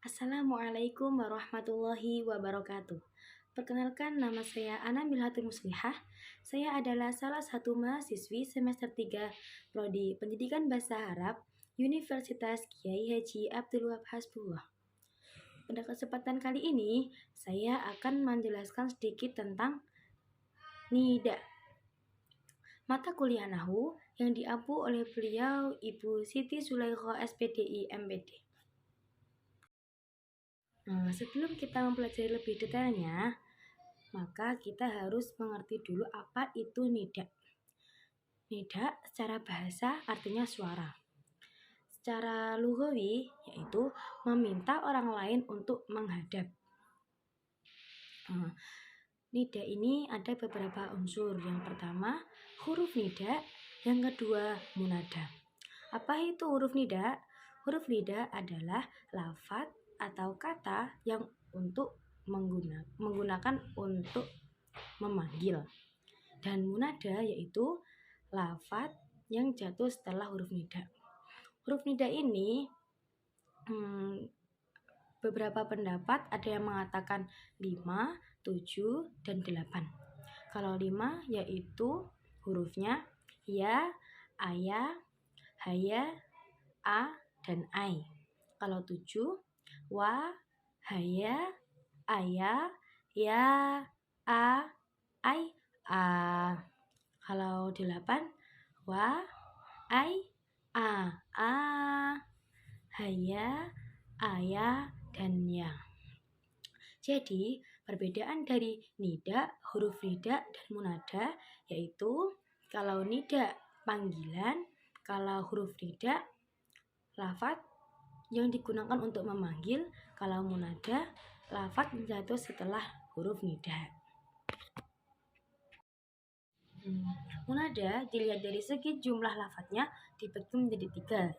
Assalamualaikum warahmatullahi wabarakatuh. Perkenalkan, nama saya Ana Milhatul Muslihah. Saya adalah salah satu mahasiswi semester 3 Prodi Pendidikan Bahasa Arab Universitas Kiai Haji Abdul Wahab Hasbullah. Pada kesempatan kali ini, saya akan menjelaskan sedikit tentang nida, mata kuliah Nahwu yang diampu oleh beliau Ibu Siti Zulaikha SPDI MPD. Sebelum kita mempelajari lebih detailnya, maka kita harus mengerti dulu apa itu nida. Nida secara bahasa artinya suara. Secara lughawi yaitu meminta orang lain untuk menghadap. Nida ini ada beberapa unsur. Yang pertama, huruf nida. Yang kedua, munada. Apa itu huruf nida? Huruf nida adalah lafadz atau kata yang untuk menggunakan untuk memanggil. Dan munada yaitu lafadz yang jatuh setelah huruf nida. Huruf nida ini beberapa pendapat, ada yang mengatakan 5, 7, dan 8. Kalau 5 yaitu hurufnya ya, aya, haya, a, dan ai. Kalau 7 wa, haya, aya, ya, a, ai, a. Kalau 8 wa, ai, a, haya, aya, dan ya. Jadi perbedaan dari nida, huruf nida, dan munada yaitu kalau nida panggilan, kalau huruf nida lafadz yang digunakan untuk memanggil, kalau munada lafadz jatuh setelah huruf nida. Munada dilihat dari segi jumlah lafadznya dibagi menjadi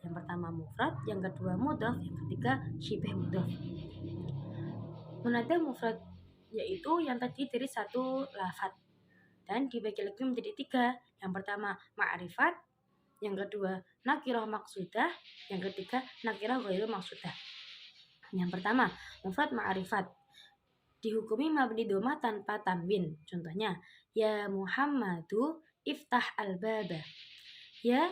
3. Yang pertama mufrad, yang kedua mudhaf, yang ketiga syibh mudhaf. Munada mufrad yaitu yang terdiri dari satu lafadz dan dibagi lagi menjadi 3. Yang pertama ma'rifat, yang kedua nakirah maqsudah, yang ketiga nakirah ghairu maqsudah. Yang pertama mufrad ma'rifat dihukumi mabni dhammah tanpa tanwin. Contohnya ya Muhammadu iftah al-baba. Ya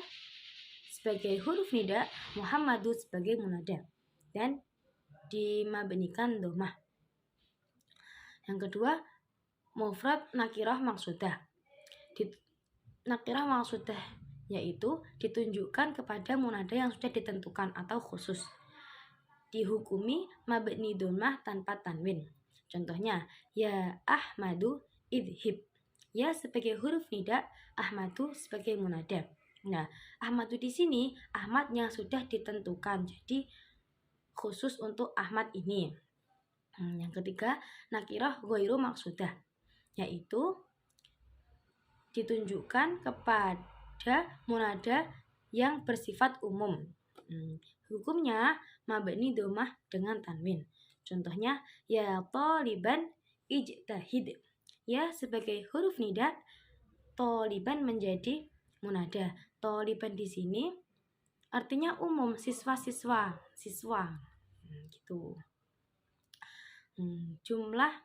sebagai huruf nida, Muhammadu sebagai munada dan dimabnikan dhammah. Yang kedua mufrad nakirah maqsudah. Nakirah maqsudah yaitu ditunjukkan kepada munada yang sudah ditentukan atau khusus, dihukumi mabni dhammah tanpa tanwin. Contohnya ya Ahmadu idhib. Ya sebagai huruf nida, Ahmadu sebagai munada. Nah, Ahmadu di sini Ahmad yang sudah ditentukan, jadi khusus untuk Ahmad ini. Yang ketiga nakirah ghairu maqsudah yaitu ditunjukkan kepada munada yang bersifat umum. Hukumnya mabni dhammah dengan tanwin. Contohnya ya thaliban ijtahid. Ya sebagai huruf nida, thaliban menjadi munada. Thaliban di sini artinya umum, siswa-siswa, siswa. Gitu. Jumlah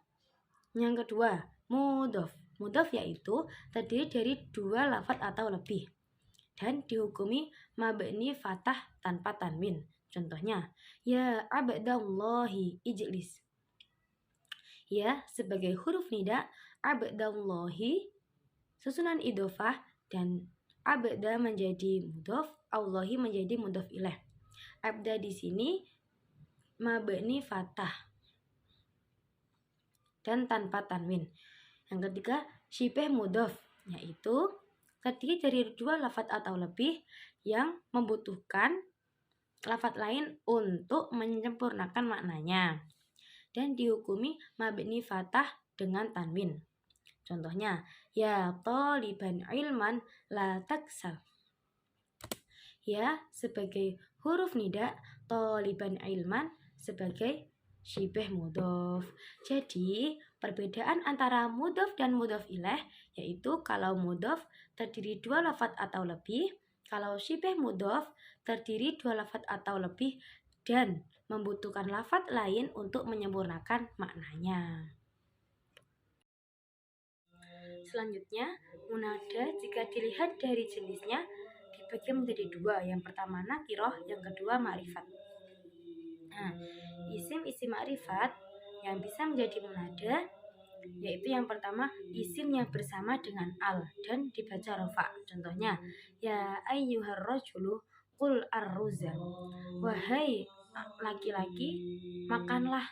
yang kedua mudhaf. Mudhaf yaitu terdiri dari 2 lafadz atau lebih dan dihukumi mabni fathah tanpa tanwin. Contohnya ya abdallahi ijlis. Ya sebagai huruf nida, abdallahi susunan idhofah dan abda menjadi mudhaf, Allahi menjadi mudhaf ilaih. Abda di sini mabni fathah dan tanpa tanwin. Yang ketiga syibh mudhaf yaitu terdiri dari 2 lafadz atau lebih yang membutuhkan lafadz lain untuk menyempurnakan maknanya dan dihukumi mabni fathah dengan tanwin. Contohnya ya thaliban ilman la taksal. Ya sebagai huruf nida, thaliban ilman sebagai syibh mudhaf. Jadi perbedaan antara mudhaf dan mudhaf ilaih yaitu kalau mudhaf terdiri 2 lafadz atau lebih, kalau syibh mudhaf terdiri 2 lafadz atau lebih dan membutuhkan lafadz lain untuk menyempurnakan maknanya. Selanjutnya, munada jika dilihat dari jenisnya dibagi menjadi dua. Yang pertama nakiroh, yang kedua ma'rifat. Nah, isim-isim ma'rifat yang bisa menjadi munada yaitu yang pertama isim yang bersama dengan al dan dibaca rofa. Contohnya, ya ayyuhar rajulu qul ar-ruza. Wahai laki-laki, makanlah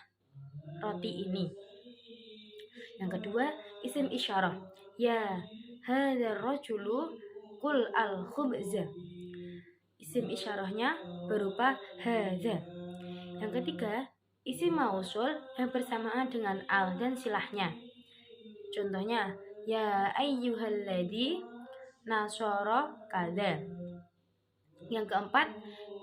roti ini. Yang kedua, isim isyarah. Ya hadzal rajulu qul al-khubza. Isim isyarahnya berupa hadza. Yang ketiga, isim mausul yang bersamaan dengan al dan silahnya. Contohnya, ya ayyuhalladzi nasara kadza. Yang keempat,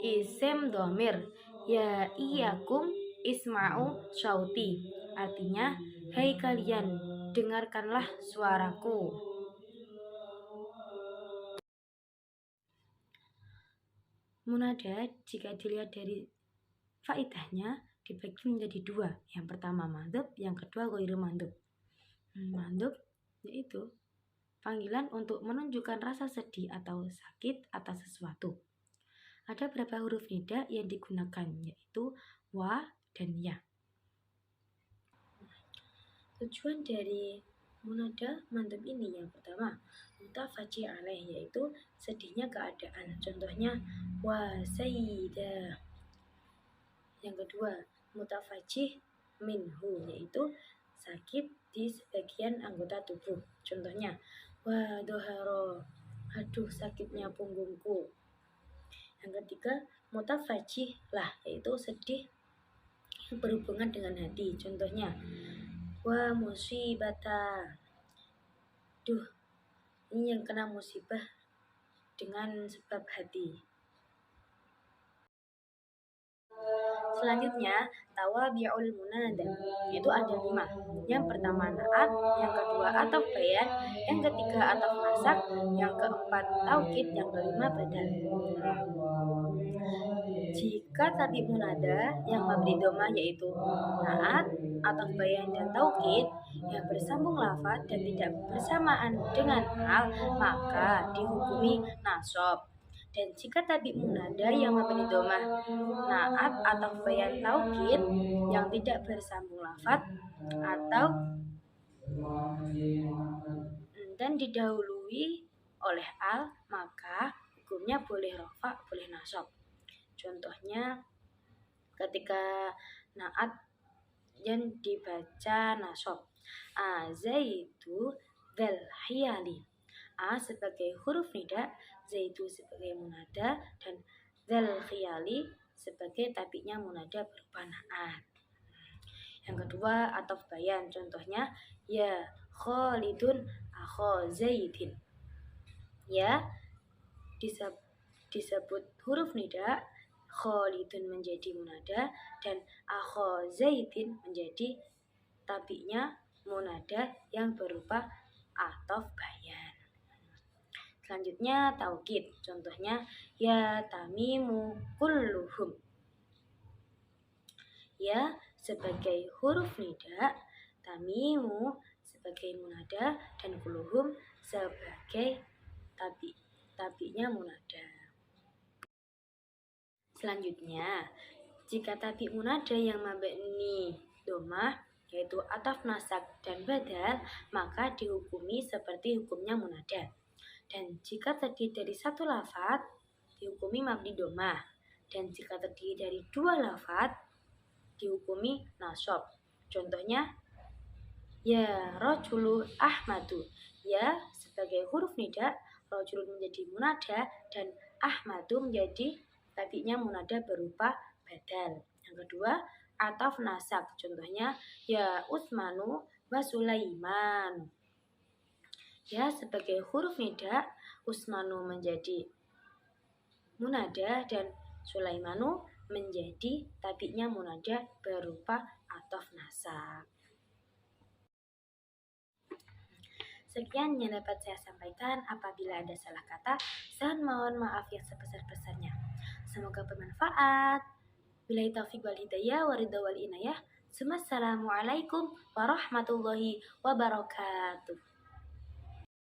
isim dhamir. Ya iyyakum isma'u syauti. Artinya, hai kalian, dengarkanlah suaraku. Munada jika dilihat dari faedahnya dibagi menjadi dua. Yang pertama mandhub, yang kedua ghairu mandhub. Mandhub yaitu panggilan untuk menunjukkan rasa sedih atau sakit atas sesuatu. Ada beberapa huruf nida yang digunakan yaitu wa dan ya. Tujuan dari munada mandhub ini yang pertama mutafaji alaih yaitu sedihnya keadaan. Contohnya wa sayyidah. Yang kedua mutafajih minhu yaitu sakit di sebagian anggota tubuh. Contohnya wa doharo, aduh sakitnya punggungku. Yang ketiga mutafajih lah yaitu sedih yang berhubungan dengan hati. Contohnya wa musibata, duh ini yang kena musibah dengan sebab hati. Selanjutnya tawabi'ul munada, yaitu ada 5. Yang pertama naat, yang kedua ataf bayan, yang ketiga ataf nasak, yang keempat taukid, yang kelima badal. Jika tabi munada yang mabni dhamma yaitu naat, ataf bayan dan taukid yang bersambung lafaz dan tidak bersamaan dengan hal, maka dihukumi nasab. Dan jika tabi munada yang mabni dhamma naat atau bayan taukid yang tidak bersambung lafaz atau dan didahului oleh al, maka hukumnya boleh rafa, boleh nasab. Contohnya ketika naat yang dibaca nasab, zaitu dzal hiyali. A sebagai huruf nida, zaitu sebagai munada, dan dzal khiyali sebagai tabinya munada berupa naat. Yang kedua ataf bayan, contohnya ya Khalidun akho Zaidin. Ya disebut huruf nida, Khalidun menjadi munada dan akho Zaidin menjadi tabinya munada yang berupa ataf bayan. Selanjutnya taukid, contohnya ya tamimu kulluhum. Ya sebagai huruf nida, tamimu sebagai munada dan kulluhum sebagai tabinya munada. Selanjutnya, jika tabi munada yang mabni dhammah yaitu ataf nasak dan badal, maka dihukumi seperti hukumnya munada. Dan jika terdiri dari satu lafaz dihukumi mabni dhammah, dan jika terdiri dari dua lafaz dihukumi nasab. Contohnya ya rajulu Ahmadu. Ya sebagai huruf nida, rajul menjadi munada dan Ahmadu menjadi tabinya munada berupa badal. Yang kedua ataf nasak, contohnya ya Utsmanu wa Sulaiman. Ya sebagai huruf nida, Utsmanu menjadi munada dan Sulaimanu menjadi tabinya munada berupa ataf nasak. Sekian yang dapat saya sampaikan. Apabila ada salah kata, saya mohon maaf yang sebesar-besarnya. Semoga bermanfaat. Billahi taufiq wal hidayah waridha wal inayah. Assalamualaikum warahmatullahi wabarakatuh.